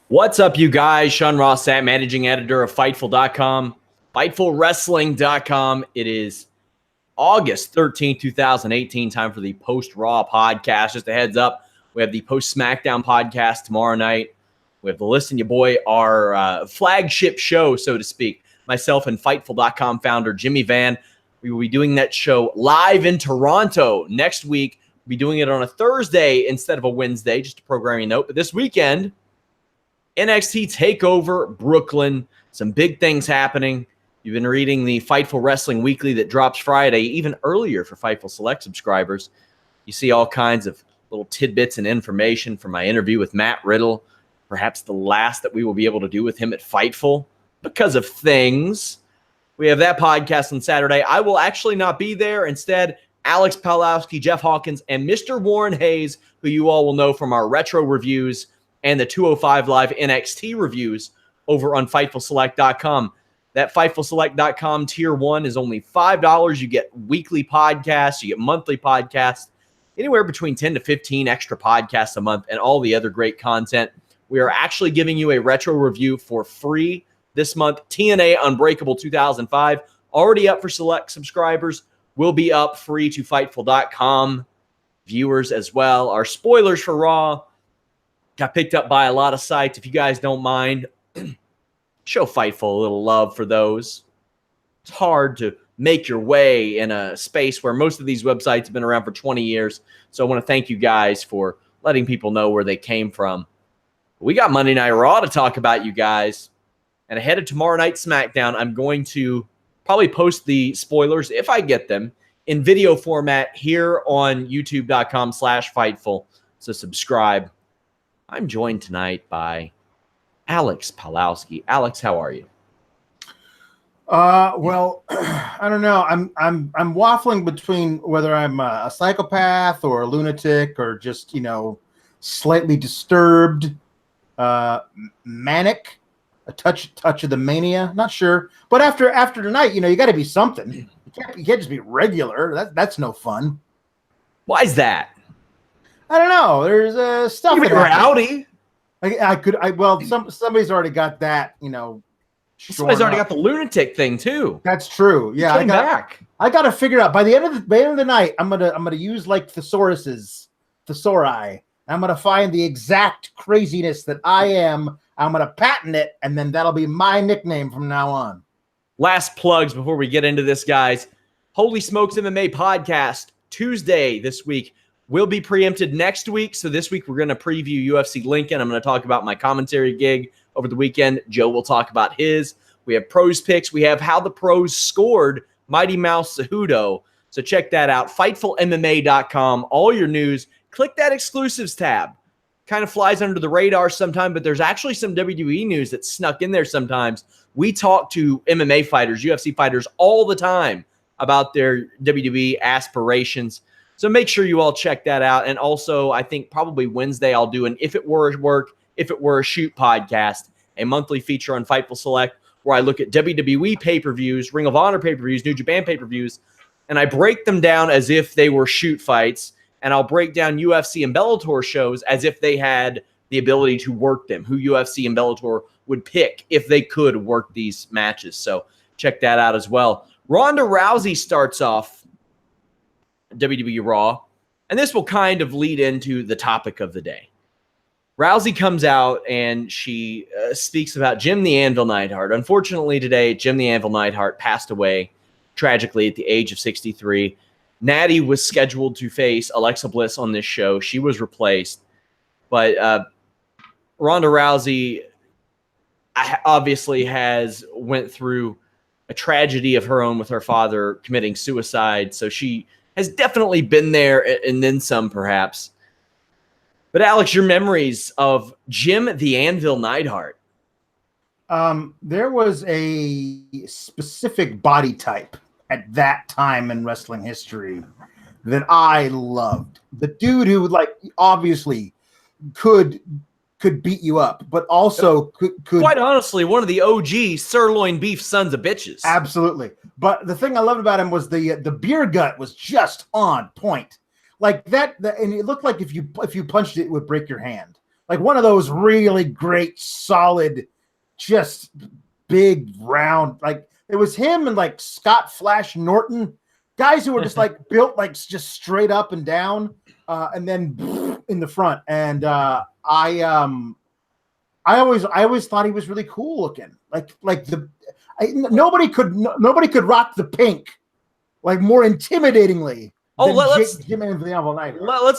What's up, you guys? Sean Ross Sapp, managing editor of Fightful.com, FightfulWrestling.com. It is August 13th, 2018, time for the post-Raw podcast. Just a heads up, we have the post-SmackDown podcast tomorrow night. We have the Listen Ya Boy, our flagship show, so to speak. Myself and Fightful.com founder Jimmy Van. We will be doing that show live in Toronto next week. We'll be doing it on a Thursday instead of a Wednesday, just a programming note. But this weekend, NXT TakeOver Brooklyn. Some big things happening. You've been reading the Fightful Wrestling Weekly that drops Friday, even earlier for Fightful Select subscribers. You see all kinds of little tidbits and information from my interview with Matt Riddle, perhaps the last that we will be able to do with him at Fightful because of things. We have that podcast on Saturday. I will actually not be there. Instead, Alex Pawlowski, Jeff Hawkins, and Mr. Warren Hayes, who you all will know from our retro reviews and the 205 Live NXT reviews over on FightfulSelect.com. That FightfulSelect.com Tier 1 is only $5. You get weekly podcasts, you get monthly podcasts, anywhere between 10 to 15 extra podcasts a month, and all the other great content. We are actually giving you a retro review for free this month. TNA Unbreakable 2005, already up for select subscribers, will be up free to Fightful.com viewers as well. Our spoilers for Raw got picked up by a lot of sites. If you guys don't mind, show Fightful a little love for those. It's hard to make your way in a space where most of these websites have been around for 20 years. So I want to thank you guys for letting people know where they came from. We got Monday Night Raw to talk about, you guys. And ahead of tomorrow night SmackDown, I'm going to probably post the spoilers, if I get them, in video format here on youtube.com/Fightful. So subscribe. I'm joined tonight by Alex Pawlowski. Alex, how are you? Well, I don't know. I'm waffling between whether I'm a psychopath or a lunatic or just, slightly disturbed, manic, a touch of the mania. Not sure. But after tonight, you got to be something. You can't just be regular. That's no fun. Why is that? I don't know. There's stuff. You rowdy. Somebody's already got that. Somebody's already got the lunatic thing too. That's true. Yeah, I got to figure it out by the end of the night. I'm gonna use like thesauri. I'm gonna find the exact craziness that I am. I'm gonna patent it, and then that'll be my nickname from now on. Last plugs before we get into this, guys. Holy Smokes MMA podcast Tuesday this week will be preempted next week. So this week we're going to preview UFC Lincoln. I'm going to talk about my commentary gig over the weekend. Joe will talk about his. We have pros picks. We have how the pros scored Mighty Mouse Cejudo. So check that out. FightfulMMA.com. All your news. Click that exclusives tab. Kind of flies under the radar sometimes, but there's actually some WWE news that's snuck in there sometimes. We talk to MMA fighters, UFC fighters all the time about their WWE aspirations. So make sure you all check that out. And also, I think probably Wednesday I'll do an If It Were a Work, If It Were a Shoot podcast, a monthly feature on Fightful Select where I look at WWE pay-per-views, Ring of Honor pay-per-views, New Japan pay-per-views, and I break them down as if they were shoot fights, and I'll break down UFC and Bellator shows as if they had the ability to work them, who UFC and Bellator would pick if they could work these matches. So check that out as well. Ronda Rousey starts off WWE Raw, and this will kind of lead into the topic of the day. Rousey comes out and she speaks about Jim the Anvil Neidhart. Unfortunately today, Jim the Anvil Neidhart passed away tragically at the age of 63. Natty was scheduled to face Alexa Bliss on this show. She was replaced. But Ronda Rousey obviously went through a tragedy of her own with her father committing suicide. So she has definitely been there and then some, perhaps. But Alex, your memories of Jim the Anvil Neidhart. There was a specific body type at that time in wrestling history that I loved. The dude who obviously could beat you up, but also could quite honestly, one of the OG sirloin beef sons of bitches. Absolutely. But the thing I loved about him was the beer gut was just on point. Like that, and it looked like if you punched it would break your hand. like one of those really great, solid, just big, round. Like it was him and like Scott Flash Norton, guys who were just like built like just straight up and down, and then in the front. And I always thought he was really cool looking. Nobody could rock the pink like more intimidatingly. Let's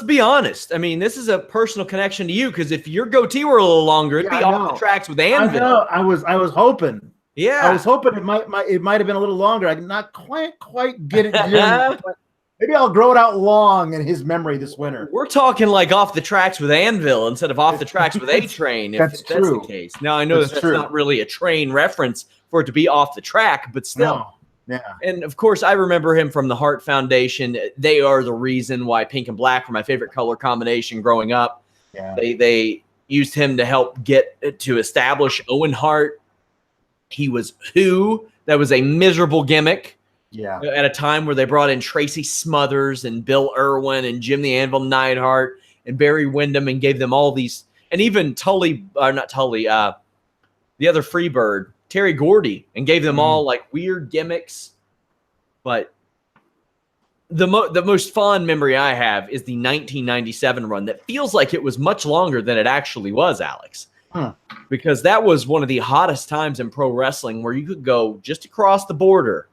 be honest. I mean, this is a personal connection to you because if your goatee were a little longer, it'd be off the tracks with Anvil. I was hoping. Yeah, I was hoping it might have been a little longer. I did not quite get it. But maybe I'll grow it out long in his memory this winter. We're talking like off the tracks with Anvil instead of off the tracks with A-Train. That's true. The case. Now I know that's not really a train reference for it to be off the track, but still. No. Yeah. And of course, I remember him from the Hart Foundation. They are the reason why pink and black were my favorite color combination growing up. Yeah. They used him to help get to establish Owen Hart. He was who? That was a miserable gimmick. Yeah. At a time where they brought in Tracy Smothers and Bill Irwin and Jim the Anvil Neidhart and Barry Windham and gave them all these, and even the other Freebird, Terry Gordy, and gave them all like weird gimmicks. But the most fond memory I have is the 1997 run that feels like it was much longer than it actually was, Alex. Because that was one of the hottest times in pro wrestling where you could go just across the border.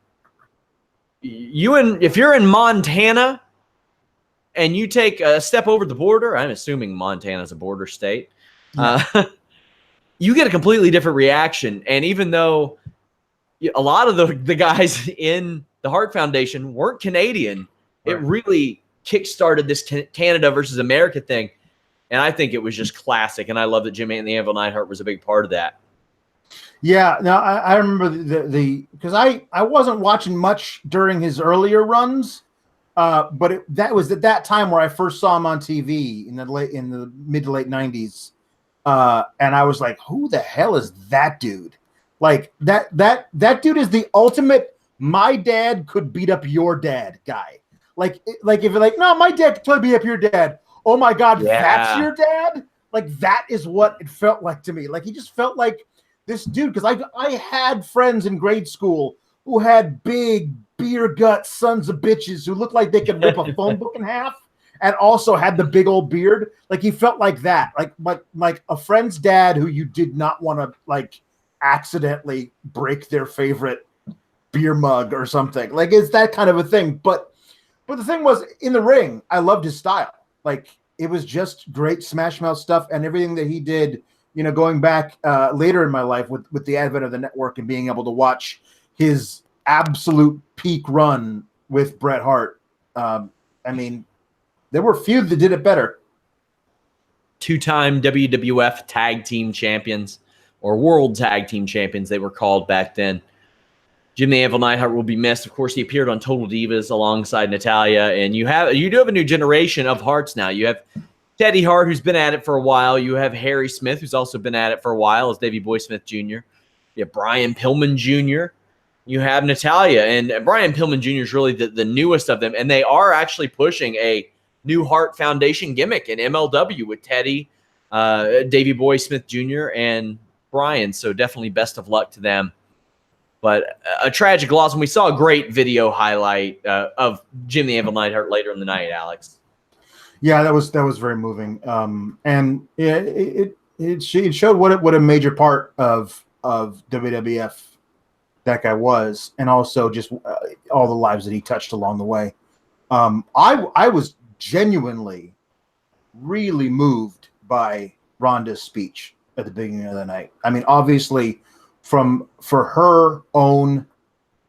If you're in Montana and you take a step over the border, I'm assuming Montana's a border state. You get a completely different reaction. And even though a lot of the guys in the Hart Foundation weren't Canadian, it really kickstarted this Canada versus America thing. And I think it was just classic. And I love that Jim and the Anvil Neidhart was a big part of that. Yeah, no, I remember because I wasn't watching much during his earlier runs, but that was at that time where I first saw him on TV in the mid to late 90s. And I was like, who the hell is that dude? Like that dude is the ultimate my dad could beat up your dad guy. Like if you're like, no, my dad could totally beat up your dad. Oh my God, that's your dad? Like that is what it felt like to me. Like he just felt like this dude, because I had friends in grade school who had big beer gut sons of bitches who looked like they could rip a phone book in half. And also had the big old beard. Like he felt like that, like a friend's dad who you did not want to like accidentally break their favorite beer mug or something. Like it's that kind of a thing. But the thing was, in the ring, I loved his style. Like it was just great Smash Mouth stuff, and everything that he did. You know, going back later in my life with the advent of the network and being able to watch his absolute peak run with Bret Hart. I mean. There were few that did it better. Two-time WWF Tag Team Champions, or World Tag Team Champions, they were called back then. Jim the Anvil Neidhart will be missed. Of course, he appeared on Total Divas alongside Natalya, and you do have a new generation of Harts now. You have Teddy Hart, who's been at it for a while. You have Harry Smith, who's also been at it for a while, as Davey Boy Smith Jr. You have Brian Pillman Jr. You have Natalya, and Brian Pillman Jr. is really the newest of them, and they are actually pushing a new Hart Foundation gimmick in MLW with Teddy, Davey Boy Smith Jr., and Brian. So definitely best of luck to them. But a tragic loss. And we saw a great video highlight of Jim the Anvil Neidhart later in the night, Alex. Yeah, that was very moving. And it showed what a major part of WWF that guy was, and also just all the lives that he touched along the way. I was genuinely really moved by Rhonda's speech at the beginning of the night. I mean, obviously for her own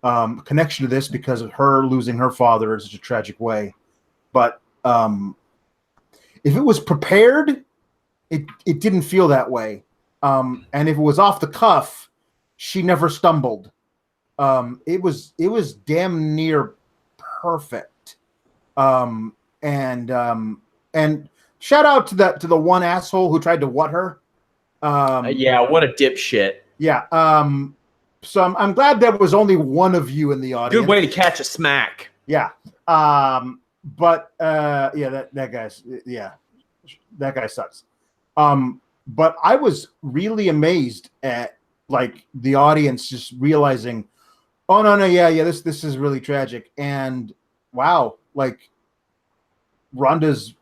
connection to this because of her losing her father in such a tragic way. But if it was prepared, it didn't feel that way. And if it was off the cuff, she never stumbled. It was damn near perfect. And shout out to the one asshole who tried to what her. Yeah, what a dipshit. Yeah. So I'm glad there was only one of you in the audience. Good way to catch a smack. Yeah. But that guy sucks. But I was really amazed at like the audience just realizing, oh no, yeah, this is really tragic. And wow, like Ronda's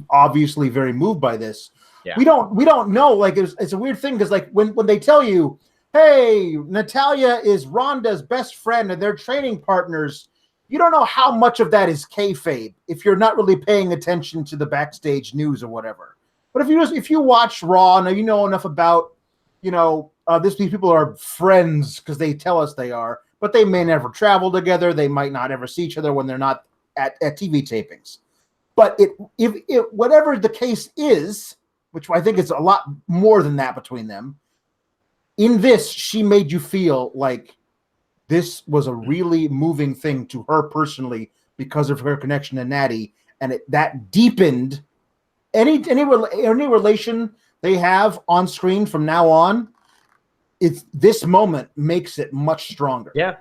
obviously very moved by this. Yeah. We don't know. Like it's a weird thing because like when they tell you, hey, Natalya is Ronda's best friend and they're training partners, you don't know how much of that is kayfabe if you're not really paying attention to the backstage news or whatever. But if you watch Raw and you know enough about, these people are friends because they tell us they are, but they may never travel together. They might not ever see each other when they're not at TV tapings. But if whatever the case is, which I think is a lot more than that between them, in this, she made you feel like this was a really moving thing to her personally because of her connection to Natty, and that deepened any relation they have on screen from now on. This moment makes it much stronger. Yeah.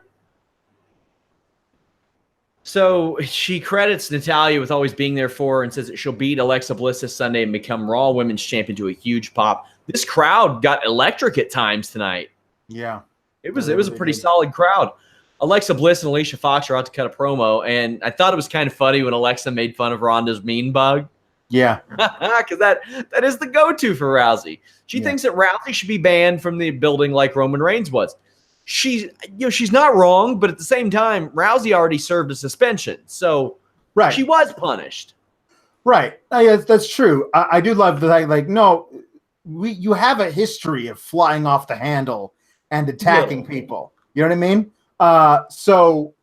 So she credits Natalya with always being there for her and says that she'll beat Alexa Bliss this Sunday and become Raw Women's Champion to a huge pop. This crowd got electric at times tonight. Yeah. It was a pretty solid crowd. Alexa Bliss and Alicia Fox are out to cut a promo, and I thought it was kind of funny when Alexa made fun of Ronda's mean bug. Yeah. Because that is the go-to for Rousey. She thinks that Rousey should be banned from the building like Roman Reigns was. She's not wrong, but at the same time, Rousey already served a suspension, so she was punished. Right. Yeah, that's true. I do love that. Like, no, you have a history of flying off the handle and attacking people. You know what I mean? So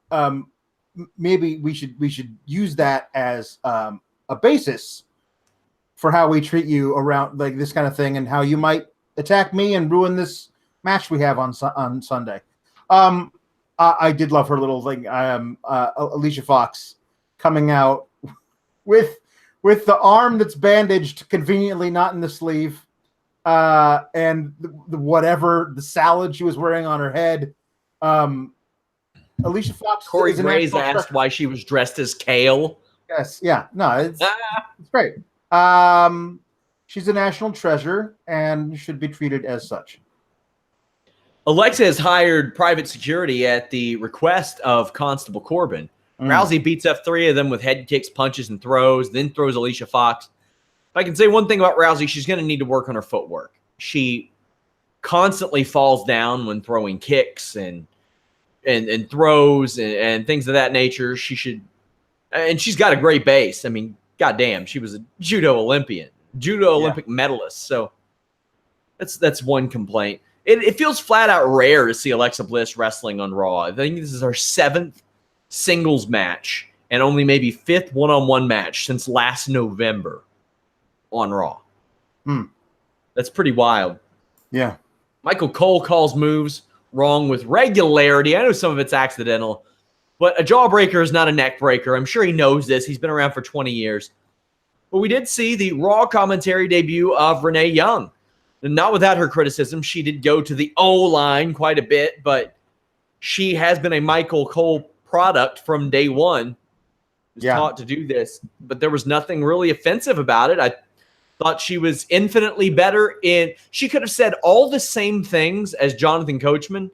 maybe we should use that as a basis for how we treat you around like this kind of thing, and how you might attack me and ruin this match we have on Sunday. I did love her little thing. Alicia Fox coming out with the arm that's bandaged, conveniently not in the sleeve, and the salad she was wearing on her head. Alicia Fox. Corey Graves asked why she was dressed as Kale. Yes, yeah, no, it's great. She's a national treasure and should be treated as such. Alexa has hired private security at the request of Constable Corbin. Rousey beats up 3 of them with head kicks, punches, and throws, then throws Alicia Fox. If I can say one thing about Rousey, she's going to need to work on her footwork. She constantly falls down when throwing kicks and throws and things of that nature. And she's got a great base. I mean, goddamn, she was a judo Olympic medalist. So that's one complaint. It feels flat out rare to see Alexa Bliss wrestling on Raw. I think this is her 7th singles match and only maybe 5th one-on-one match since last November on Raw. That's pretty wild. Yeah. Michael Cole calls moves wrong with regularity. I know some of it's accidental, but a jawbreaker is not a neck breaker. I'm sure he knows this. He's been around for 20 years. But we did see the Raw commentary debut of Renee Young. And not without her criticism. She did go to the O-line quite a bit, but she has been a Michael Cole product from day one. Was taught to do this, but there was nothing really offensive about it. I thought she was infinitely better she could have said all the same things as Jonathan Coachman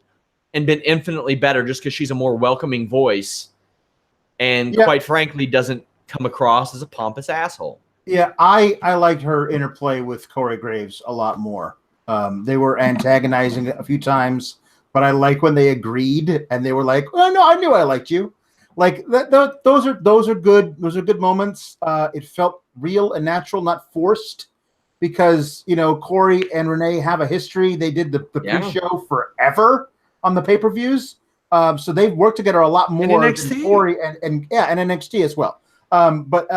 and been infinitely better just because she's a more welcoming voice and quite frankly doesn't come across as a pompous asshole. Yeah, I liked her interplay with Corey Graves a lot more. They were antagonizing a few times, but I like when they agreed and they were like, "Oh no, I knew I liked you." Like those are good. Those are good moments. It felt real and natural, not forced, because Corey and Renee have a history. They did the pre-show forever on the pay-per-views, so they've worked together a lot more than Corey and NXT as well. But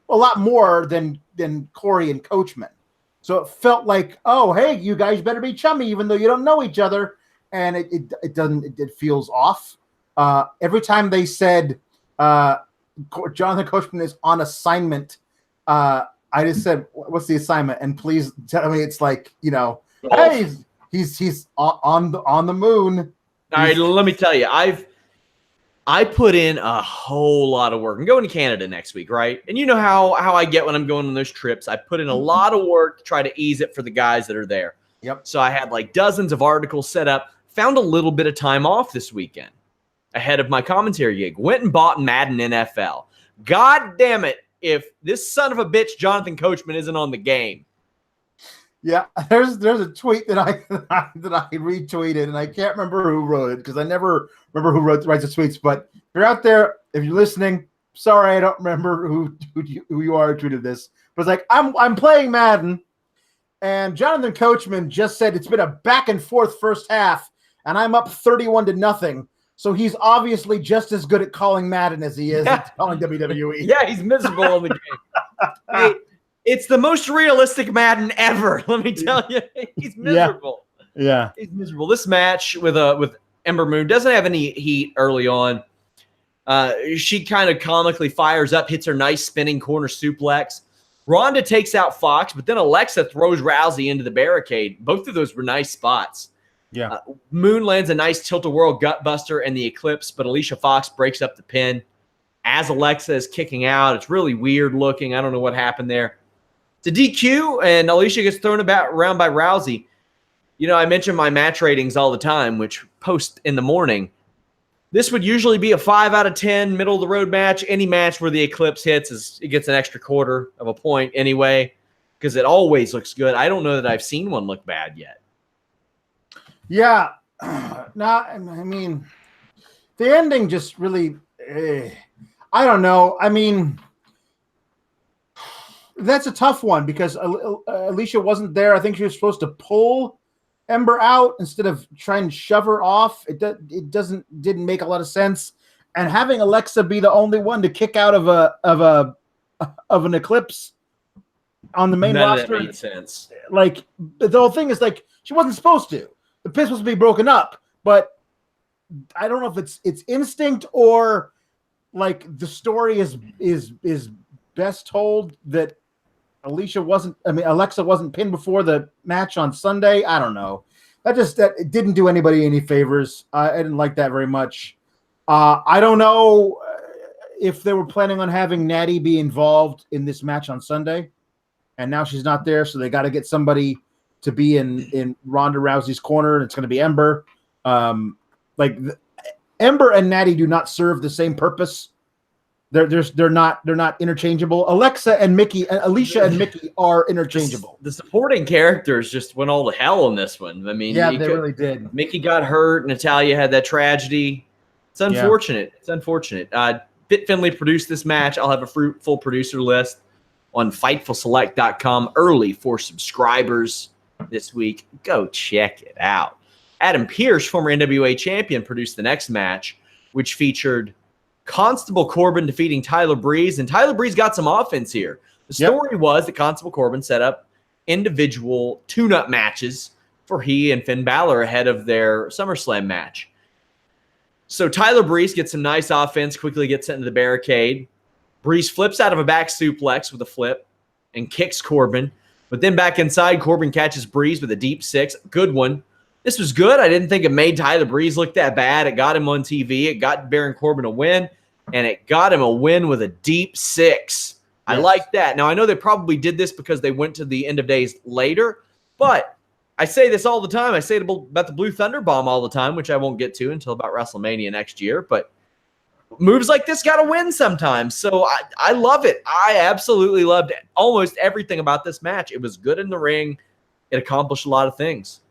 a lot more than Corey and Coachman. So it felt like, oh, hey, you guys better be chummy, even though you don't know each other. And it doesn't. It feels off. Every time they said Jonathan Coachman is on assignment, I just said, "What's the assignment?" And please tell me it's like hey, he's on the moon. All right, let me tell you, I put in a whole lot of work. I'm going to Canada next week, right? And you know how I get when I'm going on those trips. I put in a lot of work to try to ease it for the guys that are there. Yep. So I had like dozens of articles set up, found a little bit of time off this weekend ahead of my commentary gig. Went and bought Madden NFL. God damn it, if this son of a bitch, Jonathan Coachman, isn't on the game. Yeah, there's a tweet that I retweeted, and I can't remember who wrote it because I never remember who writes the tweets. But if you're out there, if you're listening, sorry I don't remember who you are who tweeted this. But it's like I'm playing Madden, and Jonathan Coachman just said it's been a back and forth first half, and I'm up 31-0. So he's obviously just as good at calling Madden as he is at calling WWE. Yeah, he's miserable in the game. Hey, it's the most realistic Madden ever. Let me tell you, he's miserable. Yeah, he's miserable. This match with Ember Moon doesn't have any heat early on. She kind of comically fires up, hits her nice spinning corner suplex. Ronda takes out Fox, but then Alexa throws Rousey into the barricade. Both of those were nice spots. Yeah. Moon lands a nice tilt-a-whirl gutbuster and the Eclipse, but Alicia Fox breaks up the pin. As Alexa is kicking out, it's really weird looking. I don't know what happened there. It's a DQ, and Alicia gets thrown around by Rousey. You know, I mention my match ratings all the time, which post in the morning. This would usually be a 5 out of 10 middle-of-the-road match. Any match where the Eclipse hits, it gets an extra quarter of a point anyway, because it always looks good. I don't know that I've seen one look bad yet. Yeah. I mean, the ending just really, I don't know. I mean, that's a tough one because Alicia wasn't there. I think she was supposed to pull Ember out instead of trying to shove her off. It didn't make a lot of sense. And having Alexa be the only one to kick out of an Eclipse on the main roster, that made sense. Like the whole thing is like she wasn't supposed to. The pin's supposed to be broken up, but I don't know if it's instinct or like the story is best told that Alexa wasn't pinned before the match on Sunday. I don't know. That it didn't do anybody any favors. I didn't like that very much. I don't know if they were planning on having Natty be involved in this match on Sunday, and now she's not there, so they got to get somebody to be in Ronda Rousey's corner, and it's going to be Ember. Ember and Natty do not serve the same purpose. They're not interchangeable. Alicia and Mickey are interchangeable. The supporting characters just went all to hell in this one. I mean, yeah, they really did. Mickey got hurt. Natalya had that tragedy. It's unfortunate. Yeah. It's unfortunate. Fit Finley produced this match. I'll have a full producer list on FightfulSelect.com early for subscribers this week. Go check it out. Adam Pearce, former NWA champion, produced the next match, which featured Constable Corbin defeating Tyler Breeze, and Tyler Breeze got some offense here. The story was that Constable Corbin set up individual tune-up matches for he and Finn Balor ahead of their SummerSlam match. So Tyler Breeze gets some nice offense, quickly gets into the barricade. Breeze flips out of a back suplex with a flip and kicks Corbin. But then back inside, Corbin catches Breeze with a deep six. Good one. This was good. I didn't think it made Tyler Breeze look that bad. It got him on TV. It got Baron Corbin a win. And it got him a win with a deep six. Yes. I like that. Now, I know they probably did this because they went to the end of days later. But I say this all the time. I say about the Blue Thunder Bomb all the time, which I won't get to until about WrestleMania next year. But moves like this got to win sometimes. So I love it. I absolutely loved almost everything about this match. It was good in the ring. It accomplished a lot of things.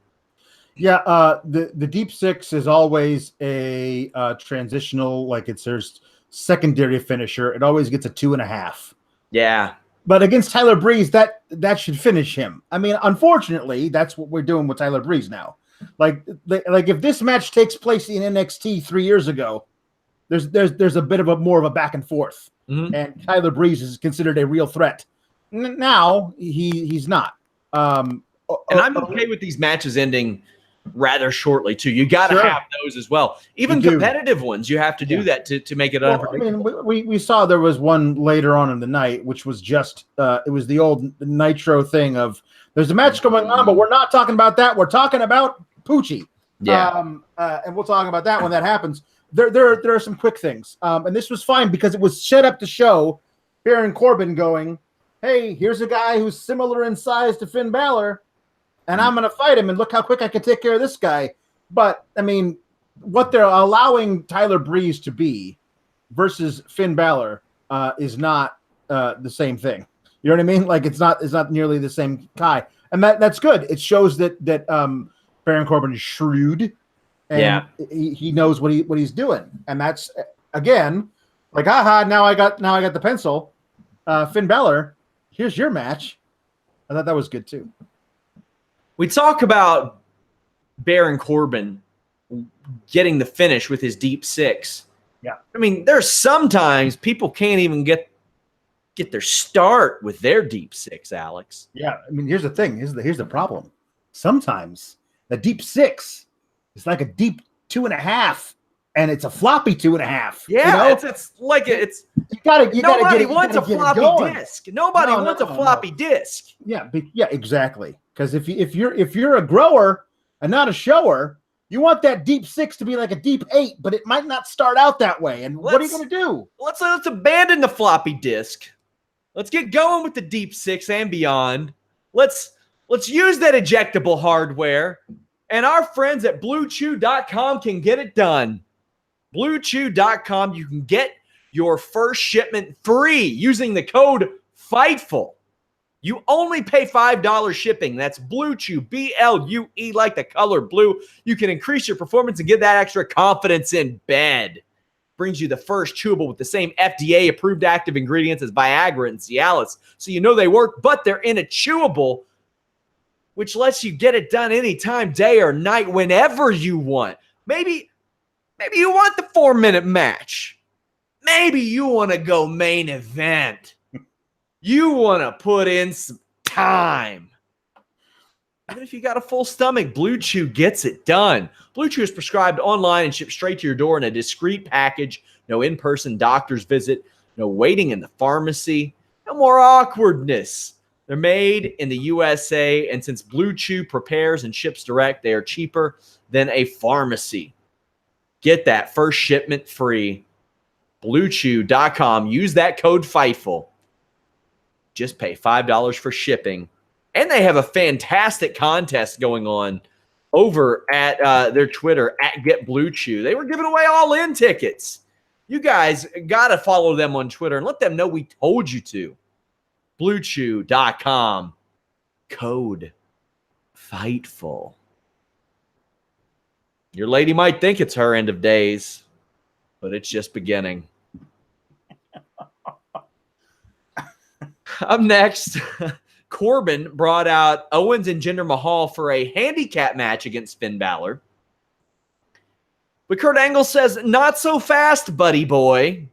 Yeah, the deep six is always a transitional, like there's secondary finisher. It always gets a 2.5. Yeah. But against Tyler Breeze, that should finish him. I mean, unfortunately, that's what we're doing with Tyler Breeze now. Like if this match takes place in NXT 3 years ago, there's a bit of more of a back and forth, and Tyler Breeze is considered a real threat. Now he's not. And I'm okay with these matches ending rather shortly too. You got to have those as well. Even competitive ones, you have to do that to make it unpredictable. I mean, we saw there was one later on in the night, which was just it was the old Nitro thing of there's a match going on, but we're not talking about that. We're talking about Poochie. Yeah. And we'll talk about that when that happens. there are some quick things, and this was fine because it was set up to show Baron Corbin going, "Hey, here's a guy who's similar in size to Finn Balor, and I'm going to fight him, and look how quick I can take care of this guy." But I mean, what they're allowing Tyler Breeze to be versus Finn Balor is not the same thing. You know what I mean? Like it's not nearly the same guy, and that's good. It shows that Baron Corbin is shrewd, and he knows what he's doing, and that's again like, haha, now I got the pencil. Finn Balor, here's your match. I thought that was good too. We talk about Baron Corbin getting the finish with his deep six. Yeah. I mean, there's sometimes people can't even get their start with their deep six, Alex. Yeah. I mean, here's the thing. Here's the problem. Sometimes the deep six is like a deep 2.5, and it's a floppy 2.5. Yeah. You know? It's like it's nobody wants a floppy disk. Nobody wants a floppy disk. Yeah. Yeah, exactly. Because if you're a grower and not a shower, you want that deep 6 to be like a deep 8, but it might not start out that way. And what are you going to do? Let's abandon the floppy disk. Let's get going with the deep 6 and beyond. Let's use that ejectable hardware, and our friends at BlueChew.com can get it done. BlueChew.com, you can get your first shipment free using the code FIGHTFUL. You only pay $5 shipping. That's Blue Chew, BLUE, like the color blue. You can increase your performance and get that extra confidence in bed. Brings you the first chewable with the same FDA-approved active ingredients as Viagra and Cialis. So you know they work, but they're in a chewable, which lets you get it done anytime, day or night, whenever you want. Maybe you want the 4-minute match. Maybe you want to go main event. You want to put in some time. Even if you got a full stomach, Blue Chew gets it done. Blue Chew is prescribed online and shipped straight to your door in a discreet package. No in-person doctor's visit. No waiting in the pharmacy. No more awkwardness. They're made in the USA, and since Blue Chew prepares and ships direct, they are cheaper than a pharmacy. Get that first shipment free. BlueChew.com. Use that code FIGHTFUL. Just pay $5 for shipping. And they have a fantastic contest going on over at their Twitter, at GetBlueChew. They were giving away all-in tickets. You guys got to follow them on Twitter and let them know we told you to. BlueChew.com. Code FIGHTFUL. Your lady might think it's her end of days, but it's just beginning. Up next, Corbin brought out Owens and Jinder Mahal for a handicap match against Finn Balor. But Kurt Angle says, not so fast, buddy boy.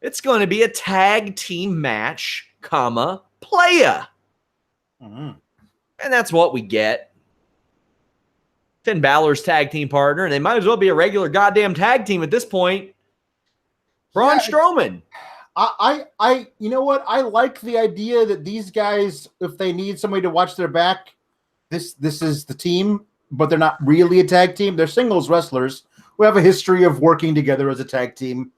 It's going to be a tag team match, playa. Mm-hmm. And that's what we get. Finn Balor's tag team partner, and they might as well be a regular goddamn tag team at this point. Braun Strowman. I you know what? I like the idea that these guys, if they need somebody to watch their back, this is the team, but they're not really a tag team. They're singles wrestlers who have a history of working together as a tag team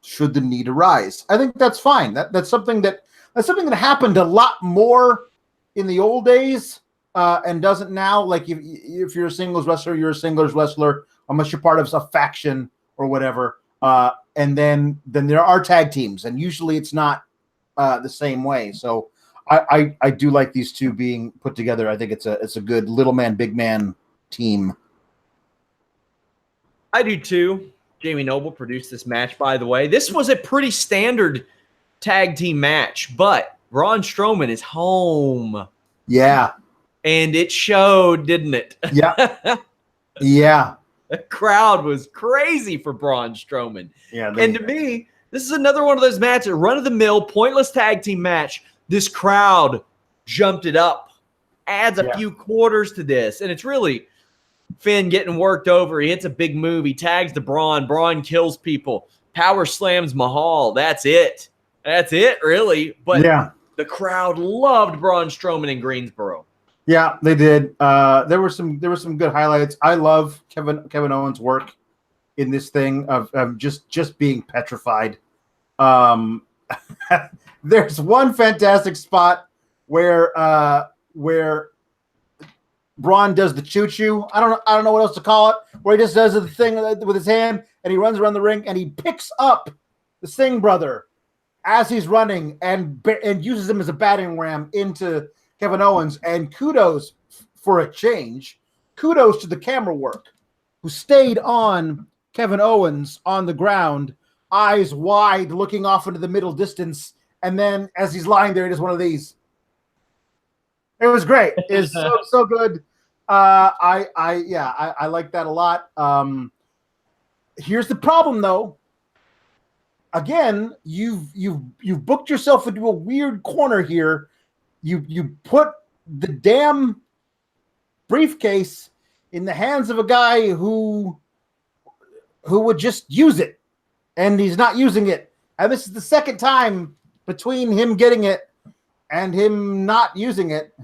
should the need arise. I think that's fine. That's something that happened a lot more in the old days and doesn't now. Like if you're a singles wrestler, you're a singles wrestler unless you're part of a faction or whatever. And then there are tag teams, and usually it's not the same way. So I do like these two being put together. I think it's a good little man, big man team. I do too. Jamie Noble produced this match, by the way. This was a pretty standard tag team match, but Braun Strowman is home. Yeah. And it showed, didn't it? Yeah. Yeah. The crowd was crazy for Braun Strowman. Yeah, and to me, this is another one of those matches, run-of-the-mill, pointless tag team match. This crowd jumped it up, adds a few quarters to this. And it's really Finn getting worked over. He hits a big move. He tags the Braun. Braun kills people. Power slams Mahal. That's it. That's it, really. But the crowd loved Braun Strowman in Greensboro. Yeah, they did. There were some good highlights. I love Kevin Owens' work in this thing of just being petrified. There's one fantastic spot where Braun does the choo-choo. I don't know what else to call it. Where he just does the thing with his hand and he runs around the ring and he picks up the Singh brother as he's running and uses him as a battering ram into Kevin Owens. And kudos for a change. Kudos to the camera work who stayed on Kevin Owens on the ground, eyes wide, looking off into the middle distance. And then as he's lying there, he does one of these. It was great. It's so good. I like that a lot. Here's the problem, though. Again, you've booked yourself into a weird corner here. You put the damn briefcase in the hands of a guy who would just use it, and he's not using it. And this is the second time between him getting it and him not using it,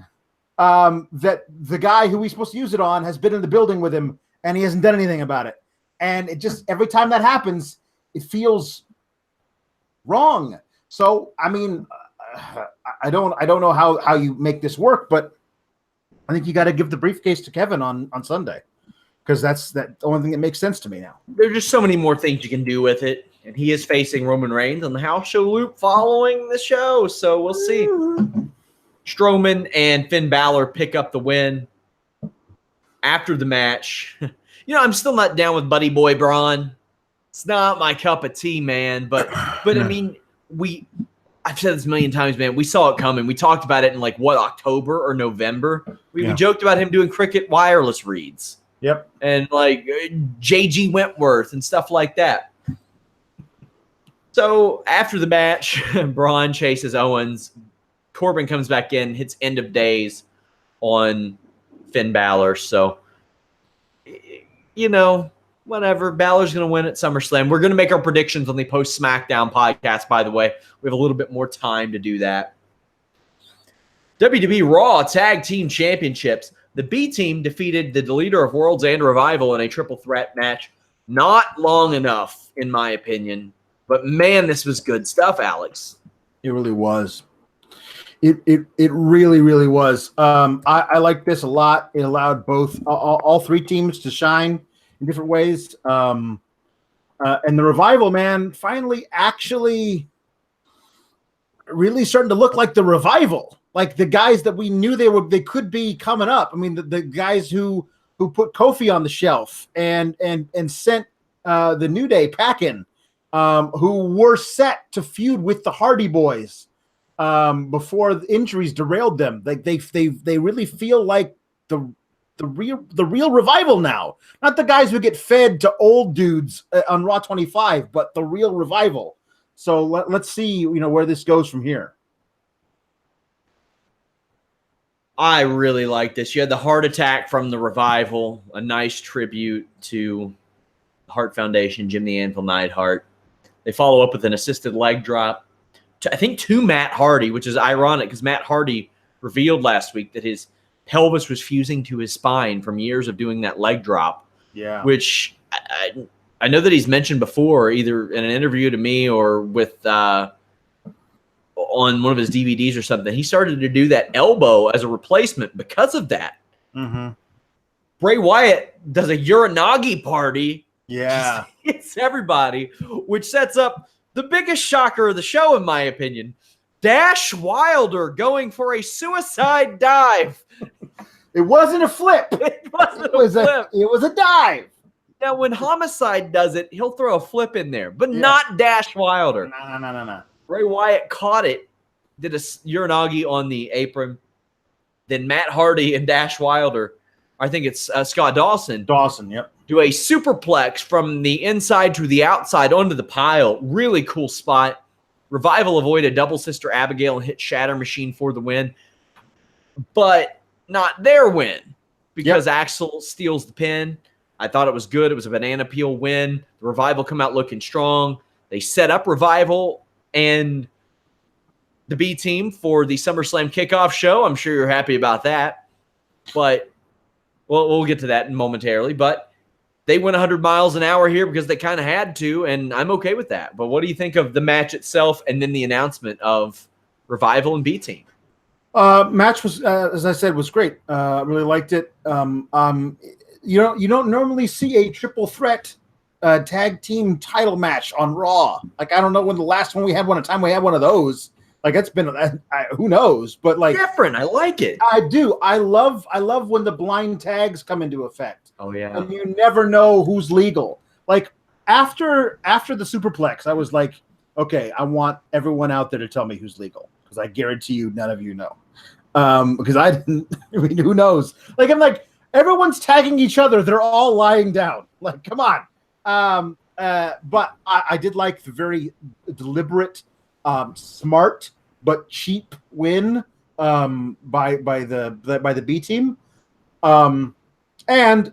that the guy who he's supposed to use it on has been in the building with him and he hasn't done anything about it. And it just, every time that happens, it feels wrong. So, I mean, I don't know how you make this work, but I think you got to give the briefcase to Kevin on Sunday, because that's the only thing that makes sense to me now. There's just so many more things you can do with it. And he is facing Roman Reigns on the house show loop following the show. So we'll see. Strowman and Finn Balor pick up the win after the match. I'm still not down with Buddy Boy Braun. It's not my cup of tea, man. But I mean, I've said this a million times, man. We saw it coming. We talked about it in October or November. We joked about him doing cricket wireless reads. Yep. And J.G. Wentworth and stuff like that. So after the match, Braun chases Owens. Corbin comes back in, hits end of days on Finn Balor. So, whatever. Balor's going to win at SummerSlam. We're going to make our predictions on the post SmackDown podcast, by the way. We have a little bit more time to do that. WWE Raw Tag Team Championships. The B Team defeated the Deleter of Worlds and Revival in a triple threat match. Not long enough, in my opinion. But, man, this was good stuff, Alex. It really was. It really, really was. I like this a lot. It allowed both all three teams to shine in different ways. And the Revival, man, finally actually really starting to look like the Revival. Like the guys that we knew they could be coming up. I mean, the guys who put Kofi on the shelf and sent the New Day packing, who were set to feud with the Hardy Boys before the injuries derailed them. Like they really feel like the real Revival now. Not the guys who get fed to old dudes on Raw 25, but the real Revival. So let's see, where this goes from here. I really like this. You had the heart attack from the Revival, a nice tribute to the Hart Foundation, Jim the Anvil Neidhart. They follow up with an assisted leg drop, I think, to Matt Hardy, which is ironic because Matt Hardy revealed last week that his pelvis was fusing to his spine from years of doing that leg drop. Yeah. Which I know that he's mentioned before, either in an interview to me or with on one of his DVDs or something. He started to do that elbow as a replacement because of that. Mm-hmm. Bray Wyatt does a Uranagi party. Yeah. It's everybody, which sets up the biggest shocker of the show, in my opinion. Dash Wilder going for a suicide dive. It wasn't a flip. It was a dive. Now, when Homicide does it, he'll throw a flip in there, but not Dash Wilder. No. Bray Wyatt caught it, did a Uranagi on the apron. Then Matt Hardy and Dash Wilder, I think it's Scott Dawson. Yep. Do a superplex from the inside to the outside onto the pile. Really cool spot. Revival avoided Double Sister Abigail and hit Shatter Machine for the win. But not their win because Axel steals the pin. I thought it was good. It was a banana peel win. The Revival come out looking strong. They set up Revival and the B Team for the SummerSlam kickoff show. I'm sure you're happy about that. But we'll get to that momentarily. But they went 100 miles an hour here because they kind of had to, and I'm okay with that. But what do you think of the match itself and then the announcement of Revival and B-Team? Match was, as I said, was great. Really liked it. You don't normally see a triple threat tag team title match on Raw. Like, I don't know when the last one we had one of those. Like, it's been who knows, but like different. I like it. I do. I love when the blind tags come into effect. Oh yeah. And you never know who's legal. Like after the superplex, I was like, okay, I want everyone out there to tell me who's legal, because I guarantee you none of you know. Because I didn't. I mean, who knows? Like, I'm like, everyone's tagging each other. They're all lying down. Like, come on. But I did like the very deliberate, smart but cheap win by the B team, and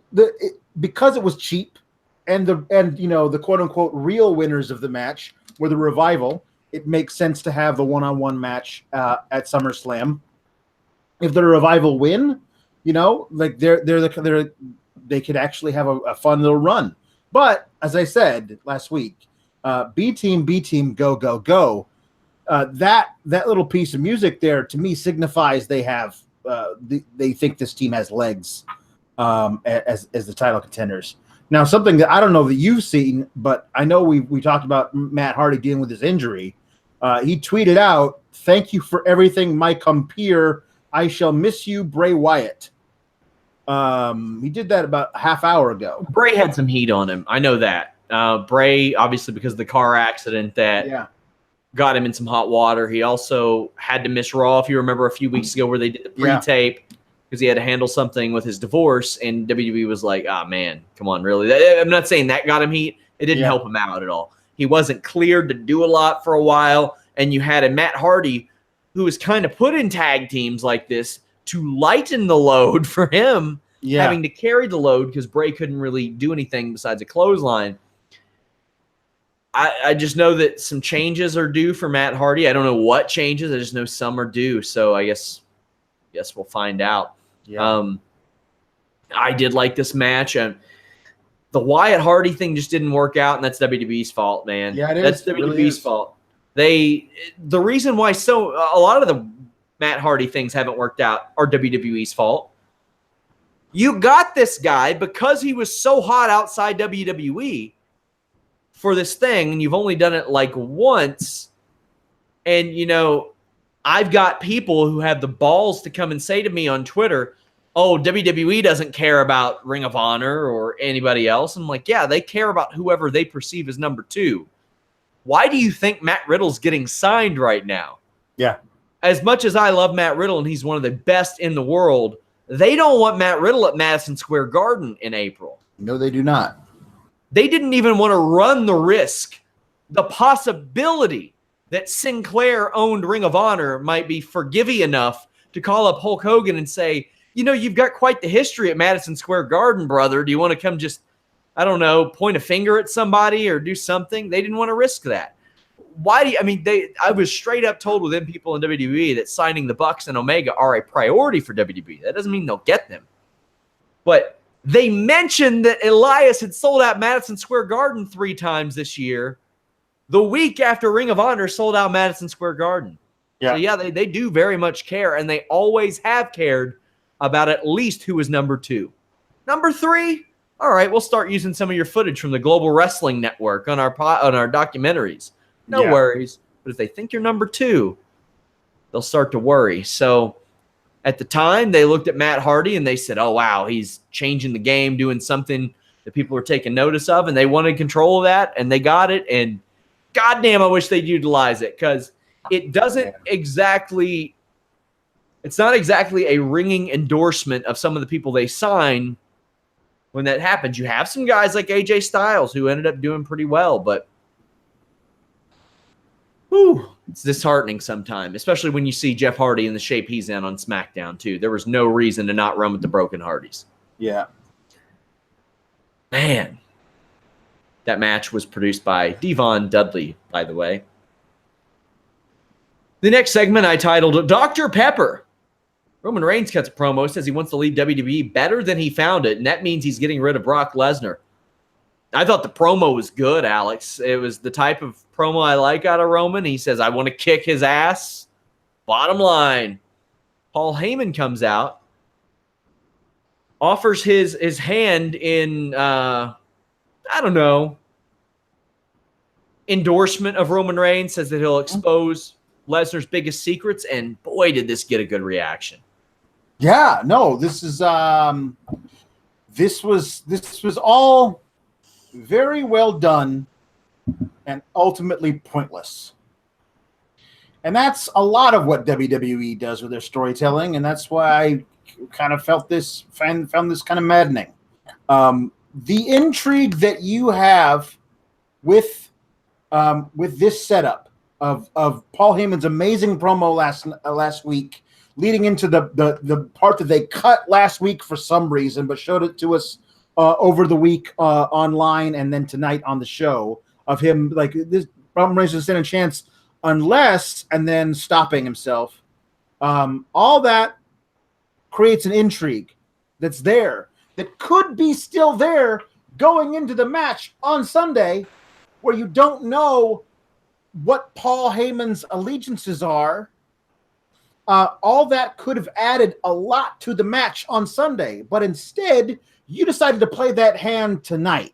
because it was cheap, and the quote unquote real winners of the match were the Revival. It makes sense to have the one-on-one match at SummerSlam. If the Revival win, like they could actually have a fun little run. But as I said last week, B team, go go go. That little piece of music there to me signifies they have they think this team has legs as the title contenders. Now, something that I don't know that you've seen, but I know we talked about Matt Hardy dealing with his injury. He tweeted out, "Thank you for everything, my compeer. I shall miss you, Bray Wyatt." He did that about a half hour ago. Bray had some heat on him. I know that. Bray, obviously, because of the car accident that got him in some hot water. He also had to miss Raw, if you remember, a few weeks ago where they did the pre-tape because he had to handle something with his divorce, and WWE was like, "Ah, man, come on, really?" I'm not saying that got him heat. It didn't help him out at all. He wasn't cleared to do a lot for a while, and you had a Matt Hardy who was kind of put in tag teams like this to lighten the load for him, having to carry the load because Bray couldn't really do anything besides a clothesline. I just know that some changes are due for Matt Hardy. I don't know what changes. I just know some are due. So I guess we'll find out. Yeah. I did like this match. And the Wyatt Hardy thing just didn't work out, and that's WWE's fault, man. Yeah, it is. That's WWE's fault. The reason why a lot of the Matt Hardy things haven't worked out are WWE's fault. You got this guy because he was so hot outside WWE for this thing, and you've only done it like once. And, I've got people who have the balls to come and say to me on Twitter, "Oh, WWE doesn't care about Ring of Honor or anybody else." I'm like, yeah, they care about whoever they perceive as number 2. Why do you think Matt Riddle's getting signed right now? Yeah. As much as I love Matt Riddle and he's one of the best in the world, they don't want Matt Riddle at Madison Square Garden in April. No, they do not. They didn't even want to run the risk, the possibility that Sinclair owned Ring of Honor might be forgiving enough to call up Hulk Hogan and say, "You've got quite the history at Madison Square Garden, brother. Do you want to come just, I don't know, point a finger at somebody or do something?" They didn't want to risk that. I was straight up told within people in WWE that signing the Bucks and Omega are a priority for WWE. That doesn't mean they'll get them. But they mentioned that Elias had sold out Madison Square Garden 3 times this year, the week after Ring of Honor sold out Madison Square Garden. Yeah. So, yeah, they do very much care, and they always have cared about at least who is number 2. Number 3, all right, we'll start using some of your footage from the Global Wrestling Network on our documentaries. No worries. But if they think you're number 2, they'll start to worry. So at the time, they looked at Matt Hardy and they said, "Oh, wow, he's changing the game, doing something that people are taking notice of," and they wanted control of that, and they got it. And goddamn, I wish they'd utilize it, because it doesn't exactly – it's not exactly a ringing endorsement of some of the people they sign when that happens. You have some guys like AJ Styles who ended up doing pretty well, but it's disheartening sometimes, especially when you see Jeff Hardy in the shape he's in on SmackDown, too. There was no reason to not run with the Broken Hardys. Yeah. Man. That match was produced by Devon Dudley, by the way. The next segment I titled Dr. Pepper. Roman Reigns cuts a promo, says he wants to leave WWE better than he found it, and that means he's getting rid of Brock Lesnar. I thought the promo was good, Alex. It was the type of promo I like out of Roman. He says, I want to kick his ass. Bottom line, Paul Heyman comes out, offers his hand in, I don't know, endorsement of Roman Reigns, says that he'll expose Lesnar's biggest secrets, and boy, did this get a good reaction. Yeah, no, this was all very well done and ultimately pointless. And that's a lot of what WWE does with their storytelling, and that's why I kind of found this kind of maddening. The intrigue that you have with this setup of Paul Heyman's amazing promo last week, leading into the part that they cut last week for some reason, but showed it to us over the week online and then tonight on the show, of him like this Roman Reigns doesn't stand a chance unless, and then stopping himself. All that creates an intrigue that's there, that could be still there going into the match on Sunday, where you don't know what Paul Heyman's allegiances are. All that could have added a lot to the match on Sunday, but instead you decided to play that hand tonight.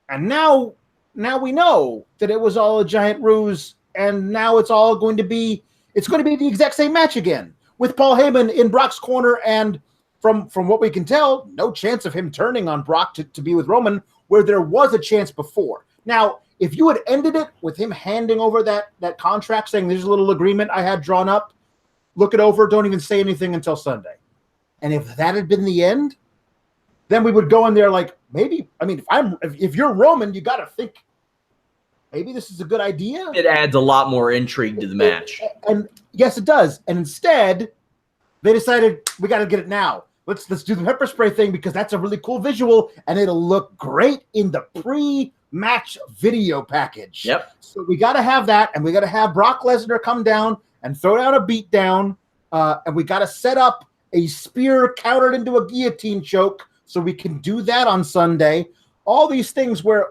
And now we know that it was all a giant ruse, and now it's going to be the exact same match again, with Paul Heyman in Brock's corner, and from what we can tell, no chance of him turning on Brock to be with Roman, where there was a chance before. Now, if you had ended it with him handing over that contract, saying there's a little agreement I had drawn up, look it over, don't even say anything until Sunday. And if that had been the end, then we would go in there like, maybe, I mean, if you're Roman, you got to think, maybe this is a good idea. It adds a lot more intrigue to the match. And yes, it does. And instead, they decided, we got to get it now. Let's do the pepper spray thing, because that's a really cool visual, and it'll look great in the pre-match video package. Yep. So we got to have that, and we got to have Brock Lesnar come down and throw down a beatdown, and we got to set up a spear countered into a guillotine choke, so we can do that on Sunday. All these things where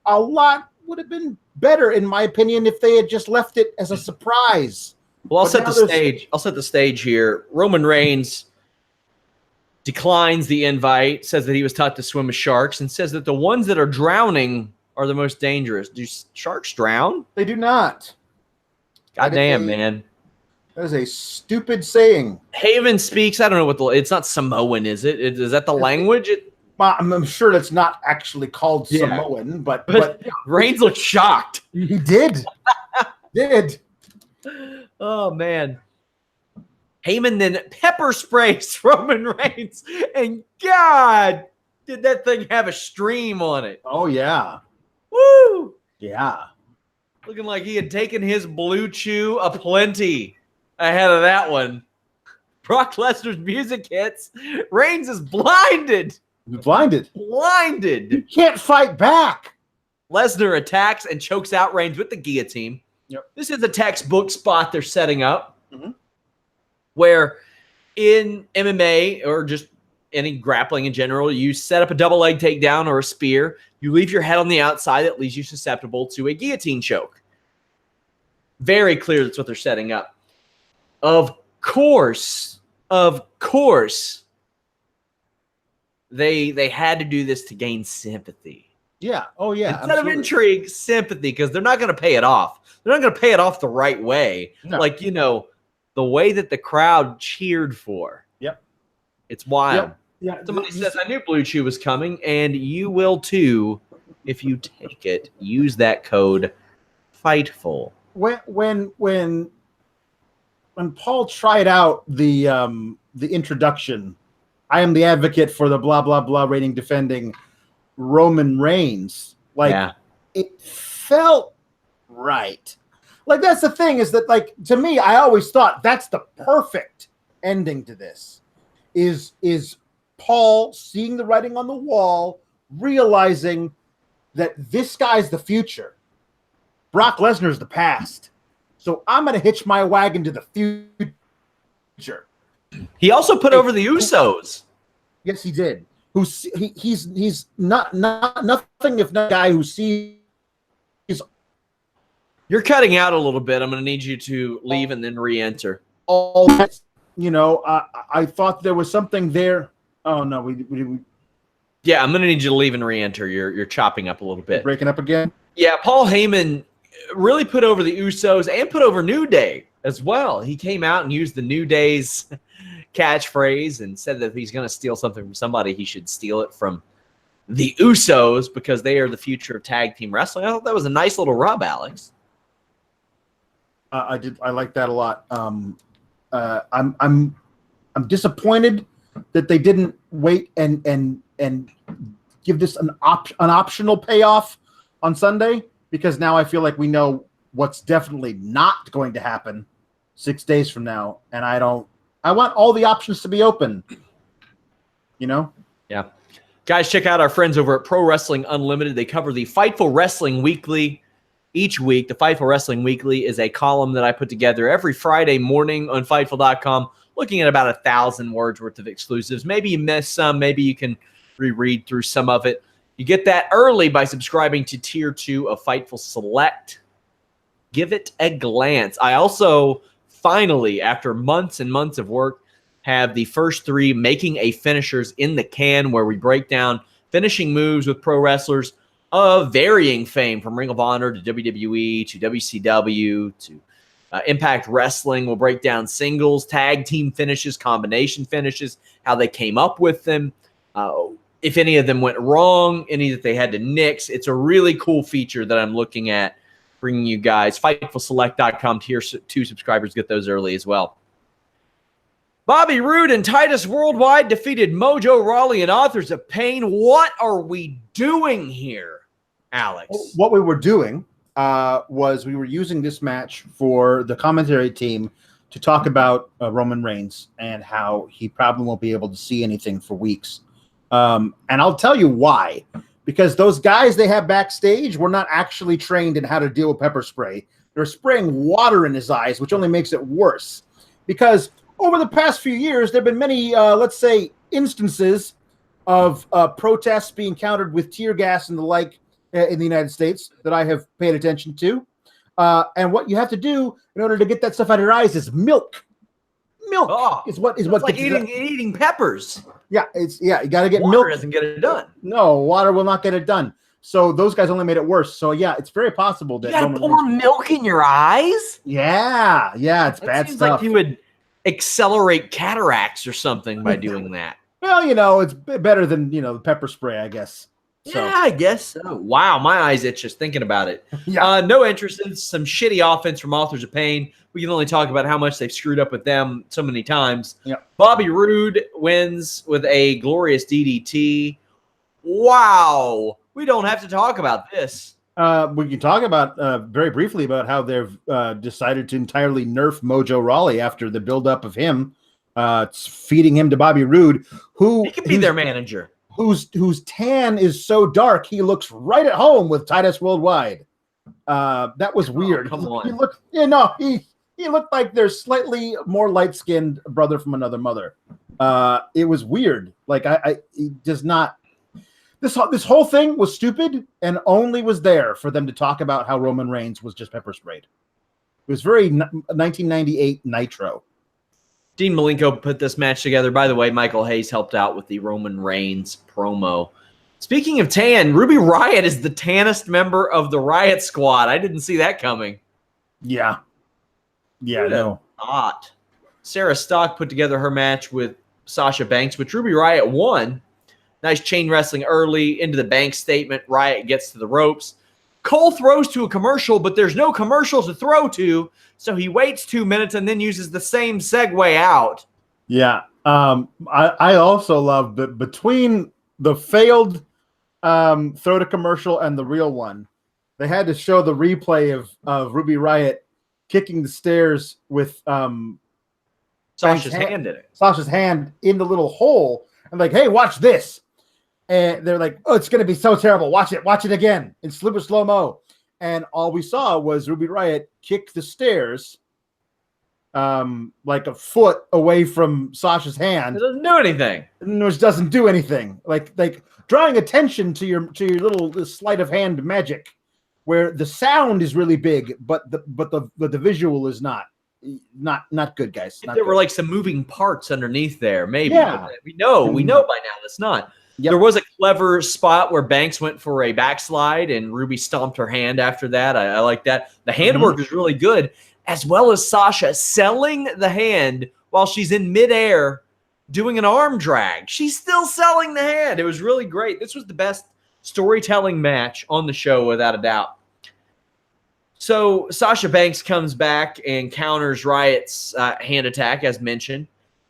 a lot would have been better, in my opinion, if they had just left it as a surprise. Well, I'll set the stage here. Roman Reigns declines the invite, says that he was taught to swim with sharks, and says that the ones that are drowning are the most dangerous. Do sharks drown? They do not. Goddamn, man. That is a stupid saying. Heyman speaks. I don't know it's not Samoan, is it? Is that the language? I'm sure that's not actually called Samoan, but Reigns looked shocked. He did. Oh, man. Heyman then pepper sprays Roman Reigns, and God, did that thing have a stream on it. Oh, yeah. Woo! Yeah. Looking like he had taken his blue chew aplenty ahead of that one. Brock Lesnar's music hits. Reigns is blinded. Blinded. You can't fight back. Lesnar attacks and chokes out Reigns with the guillotine. Yep. This is a textbook spot they're setting up. Mm-hmm. Where in MMA or just any grappling in general, you set up a double leg takedown or a spear. You leave your head on the outside. That leaves you susceptible to a guillotine choke. Very clear that's what they're setting up. Of course, they had to do this to gain sympathy. Yeah. Oh, yeah. Instead of intrigue, sympathy, because they're not going to pay it off. They're not going to pay it off the right way. No. Like, the way that the crowd cheered for. Yep. It's wild. Yep. Yeah. Somebody says, I knew Blue Chew was coming, and you will too if you take it. Use that code Fightful. When Paul tried out the introduction, I am the advocate for the blah, blah, blah rating defending Roman Reigns. It felt right. Like, that's the thing, is that, like, to me, I always thought that's the perfect ending to this. Is Paul seeing the writing on the wall, realizing that this guy's the future. Brock Lesnar's the past. So I'm going to hitch my wagon to the future. He also put over the Usos. Yes, he did. he's not nothing if not a guy who sees. You're cutting out a little bit. I'm going to need you to leave and then re-enter. All that, I thought there was something there. Oh no, we Yeah, I'm going to need you to leave and re-enter. You're chopping up a little bit. Breaking up again. Yeah, Paul Heyman really put over the Usos and put over New Day as well. He came out and used the New Day's catchphrase and said that if he's going to steal something from somebody, he should steal it from the Usos because they are the future of tag team wrestling. I thought that was a nice little rub, Alex. I like that a lot. I'm disappointed that they didn't wait and give this an optional payoff on Sunday, because now I feel like we know what's definitely not going to happen 6 days from now, and I want all the options to be open. Yeah. Guys, check out our friends over at Pro Wrestling Unlimited. They cover the Fightful Wrestling Weekly each week. The Fightful Wrestling Weekly is a column that I put together every Friday morning on Fightful.com, looking at about 1,000 words worth of exclusives. Maybe you missed some. Maybe you can reread through some of it. You get that early by subscribing to Tier 2 of Fightful Select. Give it a glance. I also finally, after months and months of work, have the first 3 Making a Finishers in the can, where we break down finishing moves with pro wrestlers of varying fame, from Ring of Honor to WWE to WCW to Impact Wrestling. We'll break down singles, tag team finishes, combination finishes, how they came up with them, if any of them went wrong, any that they had to nix. It's a really cool feature that I'm looking at bringing you guys. FightfulSelect.com Tier 2 subscribers get those early as well. Bobby Roode and Titus Worldwide defeated Mojo Rawley and Authors of Pain. What are we doing here, Alex? What we were doing was we were using this match for the commentary team to talk about Roman Reigns and how he probably won't be able to see anything for weeks. And I'll tell you why. Because those guys they have backstage were not actually trained in how to deal with pepper spray. They're spraying water in his eyes, which only makes it worse. Because over the past few years, there have been many, let's say, instances of protests being countered with tear gas and the like in the United States that I have paid attention to. And what you have to do in order to get that stuff out of your eyes is milk. Milk is what like eating peppers. Yeah, you got to get water milk. Doesn't get it done. No, water will not get it done. So those guys only made it worse. So yeah, it's very possible that you got to pour milk in your eyes. Yeah, it's that bad seems stuff. Like you would accelerate cataracts or something by doing that. Well, it's better than the pepper spray, I guess. So. Yeah, I guess so. Wow, my eyes itch just thinking about it. Yeah. No interest in some shitty offense from Authors of Pain. We can only talk about how much they've screwed up with them so many times. Yeah. Bobby Roode wins with a glorious DDT. Wow. We don't have to talk about this. We can talk about very briefly about how they've decided to entirely nerf Mojo Rawley after the buildup of him feeding him to Bobby Roode, he could be their manager. Whose tan is so dark he looks right at home with Titus Worldwide. That was weird. Come on. He looked like their slightly more light-skinned brother from another mother. It was weird. Like he does not. This whole thing was stupid and only was there for them to talk about how Roman Reigns was just pepper sprayed. It was very 1998 Nitro. Dean Malenko put this match together. By the way, Michael Hayes helped out with the Roman Reigns promo. Speaking of tan, Ruby Riott is the tannest member of the Riot Squad. I didn't see that coming. Yeah. Yeah, no. Hot. Sarah Stock put together her match with Sasha Banks, which Ruby Riott won. Nice chain wrestling early into the Banks statement. Riott gets to the ropes. Cole throws to a commercial, but there's no commercial to throw to, so he waits 2 minutes and then uses the same segue out. Yeah. I also love that between the failed throw to commercial and the real one, they had to show the replay of Ruby Riott kicking the stairs with Sasha's hand in it. Sasha's hand in the little hole. And like, hey, watch this. And they're like, oh, it's going to be so terrible. Watch it again in super slow-mo. And all we saw was Ruby Riott kick the stairs like a foot away from Sasha's hand. It doesn't do anything. Which doesn't do anything. Like drawing attention to your little sleight of hand magic, where the sound is really big, but the visual is not good, guys. There were like some moving parts underneath there, maybe. Yeah. We know by now that's not. Yep. There was a clever spot where Banks went for a backslide and Ruby stomped her hand after that. I like that. The handwork is really good, as well as Sasha selling the hand while she's in midair doing an arm drag. She's still selling the hand. It was really great. This was the best storytelling match on the show, without a doubt. So Sasha Banks comes back and counters Riot's hand attack, as mentioned.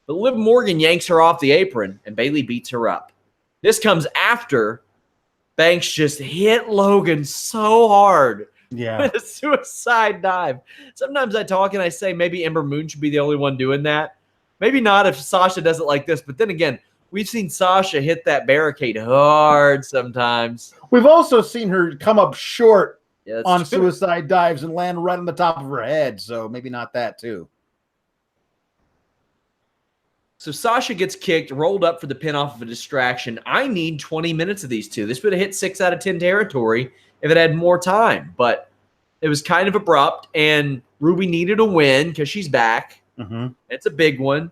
But Liv Morgan yanks her off the apron, and Bayley beats her up. This comes after Banks just hit Logan so hard with a suicide dive. Sometimes I talk and I say maybe Ember Moon should be the only one doing that. Maybe not if Sasha does it like this. But then again, we've seen Sasha hit that barricade hard sometimes. We've also seen her come up short on true. Suicide dives and land right on the top of her head. So maybe not that too. So Sasha gets kicked, rolled up for the pin off of a distraction. I need 20 minutes of these two. This would have hit 6 out of 10 territory if it had more time. But it was kind of abrupt, and Ruby needed a win because she's back. It's a big one.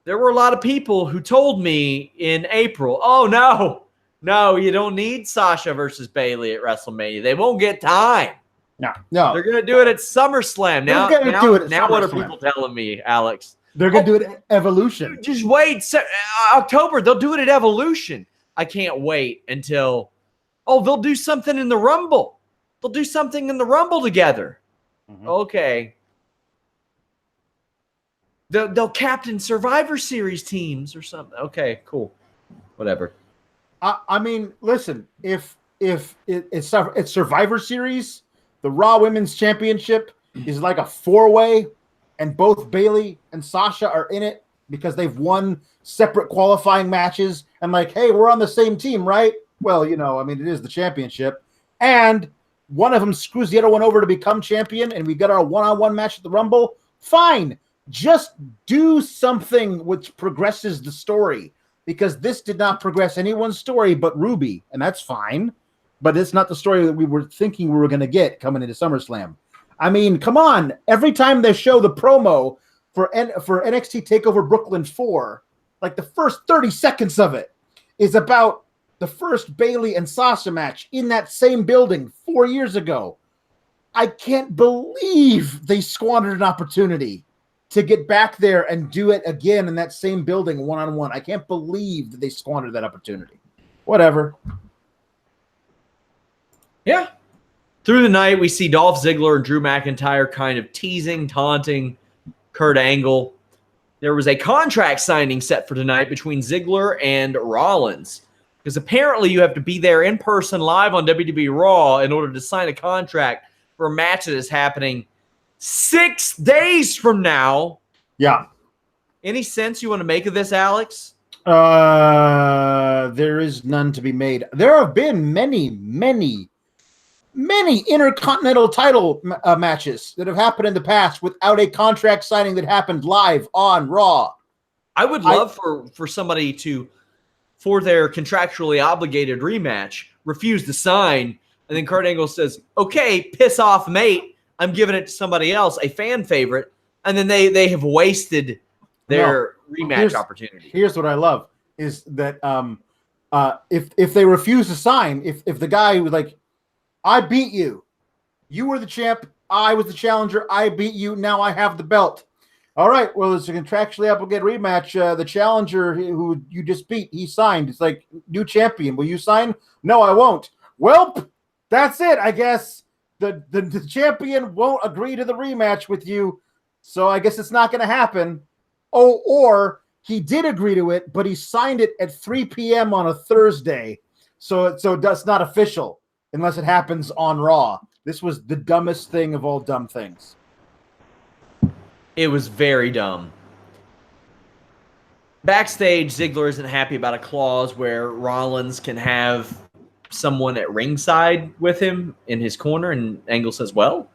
There were a lot of people who told me in April, oh, no, you don't need Sasha versus Bayley at WrestleMania. They won't get time. No. They're going to do it at SummerSlam. Now what are people telling me, Alex? They're going to do it at Evolution. Just wait. October, they'll do it at Evolution. I can't wait until, they'll do something in the Rumble. They'll do something in the Rumble together. Okay. They'll captain Survivor Series teams or something. Okay, cool. Whatever. I mean, listen, if it's Survivor Series, the Raw Women's Championship is like a 4-way, and both Bayley and Sasha are in it because they've won separate qualifying matches, and like, hey, we're on the same team, right? Well, it is the championship, and one of them screws the other one over to become champion, and we got our one-on-one match at the Rumble. Fine. Just do something which progresses the story, because this did not progress anyone's story but Ruby, and that's fine. But it's not the story that we were thinking we were going to get coming into SummerSlam. I mean, come on. Every time they show the promo for NXT TakeOver Brooklyn 4, like the first 30 seconds of it is about the first Bayley and Sasha match in that same building 4 years ago. I can't believe they squandered an opportunity to get back there and do it again in that same building one-on-one. I can't believe that they squandered that opportunity. Whatever. Yeah. Through the night, we see Dolph Ziggler and Drew McIntyre kind of teasing, taunting Kurt Angle. There was a contract signing set for tonight between Ziggler and Rollins, because apparently you have to be there in person live on WWE Raw in order to sign a contract for a match that is happening 6 days from now. Yeah. Any sense you want to make of this, Alex? There is none to be made. There have been many intercontinental title matches that have happened in the past without a contract signing that happened live on Raw. I would love for somebody to, for their contractually obligated rematch, refuse to sign, and then Kurt Angle says, okay, piss off, mate. I'm giving it to somebody else, a fan favorite, and then they have wasted their rematch opportunity. Here's what I love is that if they refuse to sign, if the guy was like, I beat you, you were the champ, I was the challenger, I beat you, now I have the belt. All right, well, it's a contractually obligated rematch. The challenger who you just beat, he signed. It's like, new champion, will you sign? No, I won't. Well, that's it, I guess. The champion won't agree to the rematch with you, so I guess it's not going to happen. Oh, or he did agree to it, but he signed it at 3 p.m. on a Thursday, so that's not official unless it happens on Raw. This was the dumbest thing of all dumb things. It was very dumb. Backstage, Ziggler isn't happy about a clause where Rollins can have someone at ringside with him in his corner, and Angle says, well,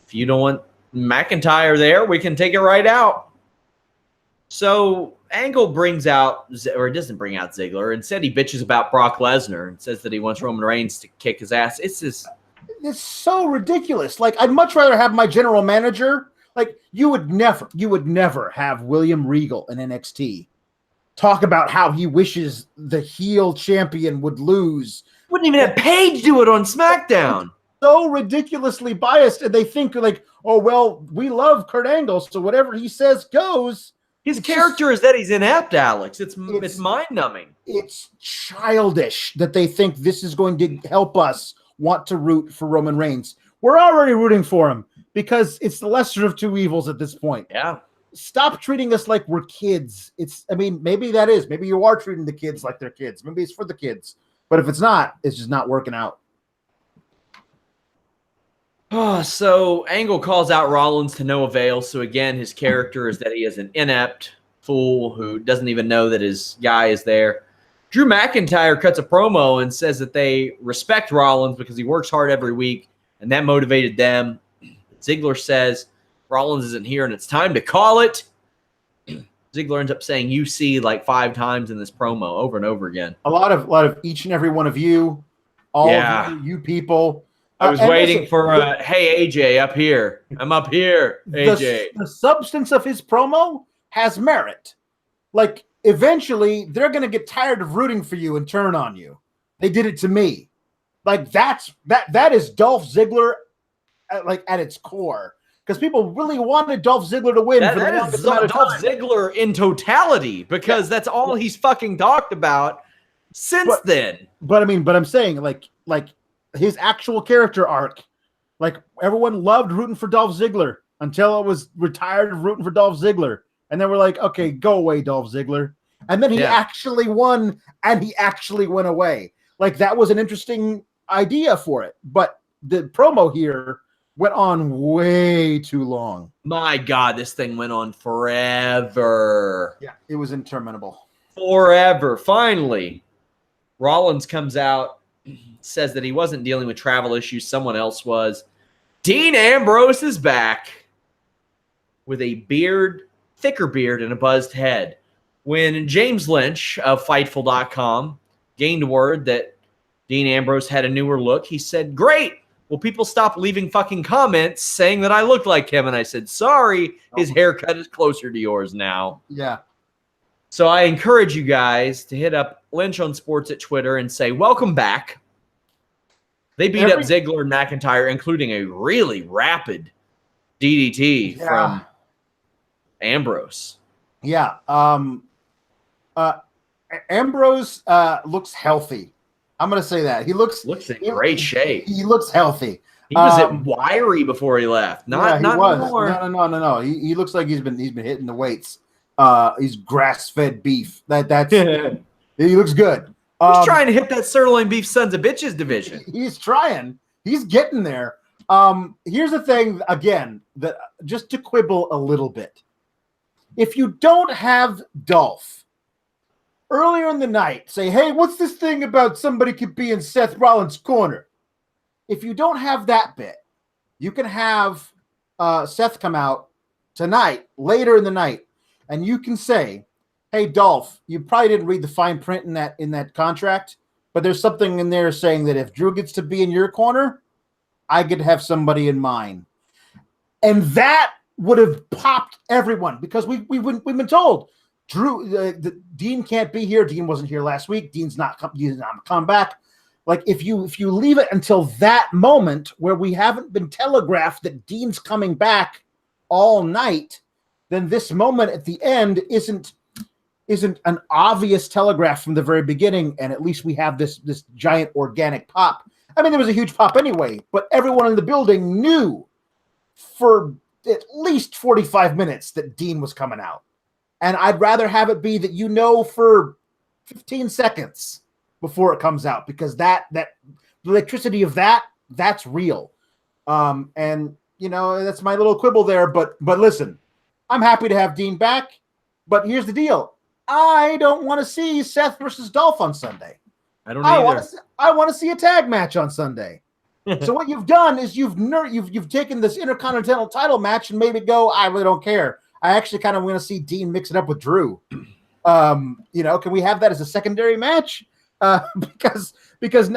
if you don't want McIntyre there. We can take it right out. So Angle brings out, or doesn't bring out Ziggler. Instead, he bitches about Brock Lesnar and says that he wants Roman Reigns to kick his ass. It's so ridiculous. Like, I'd much rather have my general manager. Like, you would never have William Regal in NXT talk about how he wishes the heel champion would lose. Wouldn't even have Paige do it on SmackDown. So ridiculously biased, and they think like, oh well, we love Kurt Angle, so whatever he says goes. His character is that he's inept, Alex. It's mind-numbing. It's childish that they think this is going to help us want to root for Roman Reigns. We're already rooting for him because it's the lesser of two evils at this point. Yeah. Stop treating us like we're kids. Maybe that is. Maybe you are treating the kids like they're kids. Maybe it's for the kids. But if it's not, it's just not working out. So Angle calls out Rollins to no avail. So again, his character is that he is an inept fool who doesn't even know that his guy is there. Drew McIntyre cuts a promo and says that they respect Rollins because he works hard every week, and that motivated them. Ziggler says Rollins isn't here, and it's time to call it. Ziggler ends up saying "UC" like 5 times in this promo, over and over again. A lot of each and every one of you, all of you people. I was waiting for hey AJ up here. I'm up here, AJ. The substance of his promo has merit. Like, eventually they're going to get tired of rooting for you and turn on you. They did it to me. Like, that is Dolph Ziggler at its core. Because people really wanted Dolph Ziggler to win. That is Dolph Ziggler in totality, because that's all he's fucking talked about since then. But I'm saying like his actual character arc, like, everyone loved rooting for Dolph Ziggler until I was retired of rooting for Dolph Ziggler. And then we're like, okay, go away, Dolph Ziggler. And then he actually won, and he actually went away. Like, that was an interesting idea for it. But the promo here went on way too long. My God, this thing went on forever. Yeah, it was interminable. Forever. Finally, Rollins comes out, says that he wasn't dealing with travel issues. Someone else was. Dean Ambrose is back with a beard, thicker beard, and a buzzed head. When James Lynch of Fightful.com gained word that Dean Ambrose had a newer look, he said, "Great. Will people stop leaving fucking comments saying that I look like him?" And I said, "Sorry, his haircut is closer to yours now." Yeah. So I encourage you guys to hit up Lynch on Sports at Twitter and say, "Welcome back." They beat up Ziggler and McIntyre, including a really rapid DDT from Ambrose. Yeah. Ambrose looks healthy. I'm going to say that. He looks in great shape. He looks healthy. He was wiry before he left. Not anymore. No. He looks like he's been hitting the weights. He's grass-fed beef. That's he looks good. He's trying to hit that sirloin beef sons of bitches division. He's trying. He's getting there. Here's the thing, again, that just to quibble a little bit. If you don't have Dolph earlier in the night say, "Hey, what's this thing about somebody could be in Seth Rollins' corner?" If you don't have that bit, you can have Seth come out tonight, later in the night, and you can say, "Hey, Dolph, you probably didn't read the fine print in that contract, but there's something in there saying that if Drew gets to be in your corner, I get to have somebody in mine." And that would have popped everyone, because we've been told Drew, Dean can't be here. Dean wasn't here last week. Dean's not come back. Like, if you leave it until that moment where we haven't been telegraphed that Dean's coming back all night, then this moment at the end isn't an obvious telegraph from the very beginning, and at least we have this giant organic pop. I mean, there was a huge pop anyway, but everyone in the building knew for at least 45 minutes that Dean was coming out. And I'd rather have it be that for 15 seconds before it comes out, because that the electricity of that's real. And that's my little quibble there. But listen, I'm happy to have Dean back. But here's the deal: I don't want to see Seth versus Dolph on Sunday. I don't either. I want to see a tag match on Sunday. So what you've done is you've taken this Intercontinental title match and made it go, I really don't care. I actually kind of want to see Dean mix it up with Drew. Can we have that as a secondary match? Because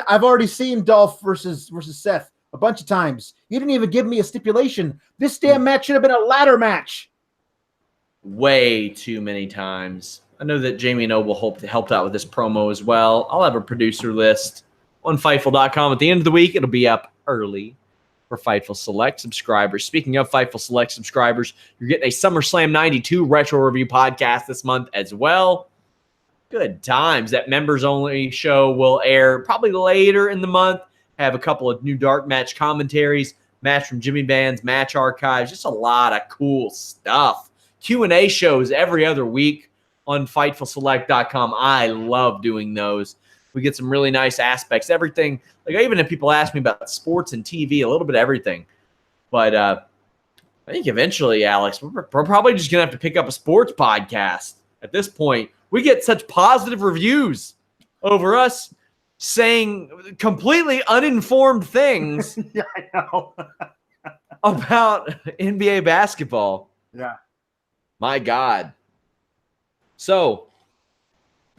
I've already seen Dolph versus Seth a bunch of times. You didn't even give me a stipulation. This damn match should have been a ladder match. Way too many times. I know that Jamie Noble helped out with this promo as well. I'll have a producer list on Fightful.com at the end of the week. It'll be up early for Fightful Select subscribers. Speaking of Fightful Select subscribers, you're getting a SummerSlam 92 retro review podcast this month as well. Good times. That members-only show will air probably later in the month. Have a couple of new dark match commentaries, match from Jimmy Band's match archives, just a lot of cool stuff. Q&A shows every other week on FightfulSelect.com. I love doing those. We get some really nice aspects. Everything, like even if people ask me about sports and TV, a little bit of everything. But I think eventually, Alex, we're probably just going to have to pick up a sports podcast at this point. We get such positive reviews over us saying completely uninformed things Yeah, I know. about NBA basketball. Yeah. My God. So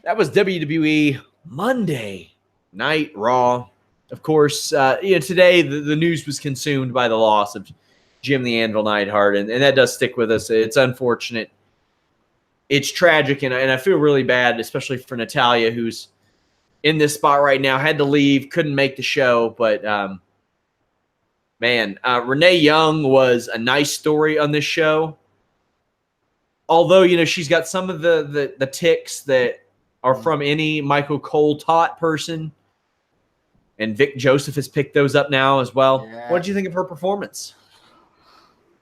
that was WWE Monday Night Raw. Of course, today the news was consumed by the loss of Jim the Anvil Neidhart, and that does stick with us. It's unfortunate. It's tragic, and I feel really bad, especially for Natalya, who's in this spot right now, had to leave, couldn't make the show. But, Renee Young was a nice story on this show. Although, she's got some of the tics that are from any Michael Cole taught person. And Vic Joseph has picked those up now as well. Yeah. What did you think of her performance?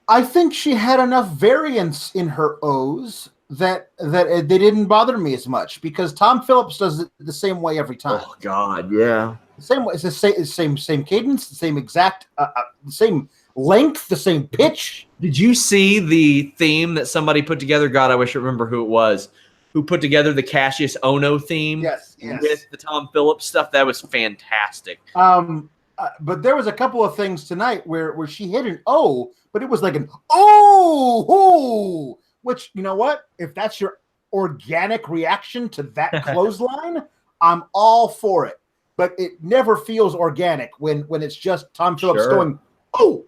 I think she had enough variance in her O's that they didn't bother me as much, because Tom Phillips does it the same way every time. Oh God, yeah. The same way. It's the same cadence, the same exact, the same length, the same pitch. Did you see the theme that somebody put together? God, I wish I remember who it was. Who put together the Cassius Ono theme? Yes. With the Tom Phillips stuff. That was fantastic. But there was a couple of things tonight where she hit an O, but it was like an oh, which, you know what? If that's your organic reaction to that clothesline, I'm all for it. But it never feels organic when it's just Tom Phillips going, oh.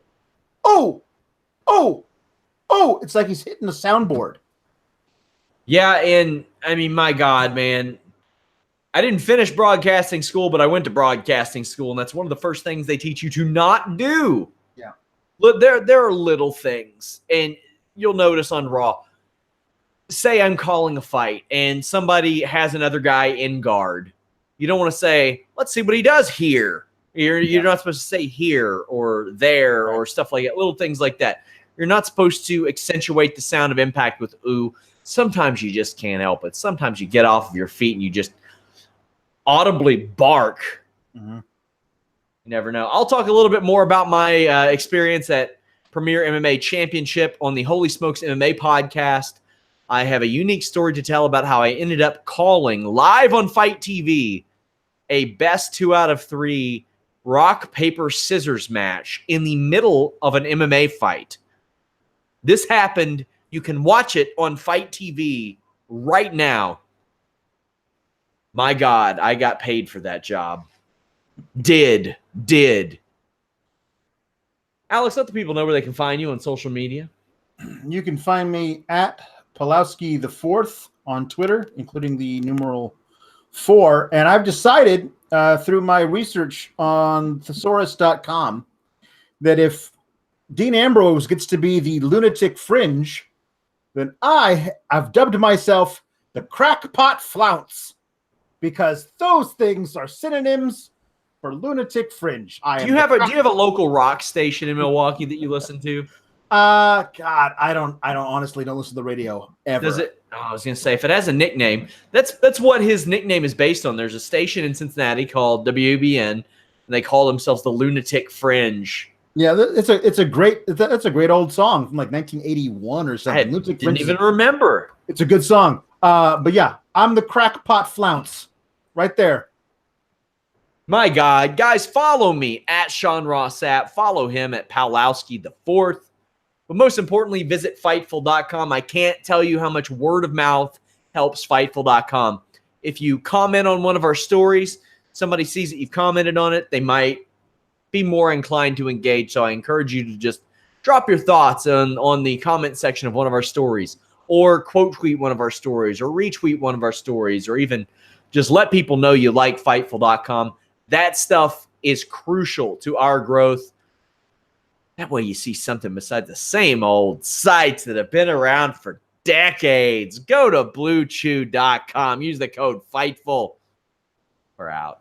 It's like he's hitting the soundboard. Yeah, and I mean, my God, man. I didn't finish broadcasting school, but I went to broadcasting school, and that's one of the first things they teach you to not do. Yeah. Look, there are little things, and you'll notice on Raw, say I'm calling a fight, and somebody has another guy in guard. You don't want to say, let's see what he does here. You're not supposed to say here or there or stuff like that, little things like that. You're not supposed to accentuate the sound of impact with ooh. Sometimes you just can't help it. Sometimes you get off of your feet and you just audibly bark. Mm-hmm. You never know. I'll talk a little bit more about my experience at Premier MMA Championship on the Holy Smokes MMA podcast. I have a unique story to tell about how I ended up calling live on Fight TV a best 2 out of 3 rock, paper, scissors match in the middle of an MMA fight. This happened. You can watch it on Fight TV right now. My God, I got paid for that job. Did. Alex, let the people know where they can find you on social media. You can find me at Pawlowski the 4th on Twitter, including the numeral 4. And I've decided through my research on thesaurus.com that if Dean Ambrose gets to be the lunatic fringe, then I've dubbed myself the crackpot flounce, because those things are synonyms for lunatic fringe. Do you have a local rock station in Milwaukee that you listen to? God, I don't honestly don't listen to the radio ever. Does it? Oh, I was gonna say, if it has a nickname, that's what his nickname is based on. There's a station in Cincinnati called WBN, and they call themselves the Lunatic Fringe. Yeah, it's a great old song from like 1981 or something. I didn't even remember. It's a good song. But yeah, I'm the crackpot flounce, right there. My God, guys, follow me at Sean Ross Sapp. Follow him at Pawlowski the Fourth. But most importantly, visit Fightful.com. I can't tell you how much word of mouth helps Fightful.com. If you comment on one of our stories, somebody sees that you've commented on it, they might be more inclined to engage. So I encourage you to just drop your thoughts on the comment section of one of our stories, or quote tweet one of our stories, or retweet one of our stories, or even just let people know you like Fightful.com. That stuff is crucial to our growth. That way you see something besides the same old sites that have been around for decades. Go to BlueChew.com. Use the code FIGHTFUL. We're out.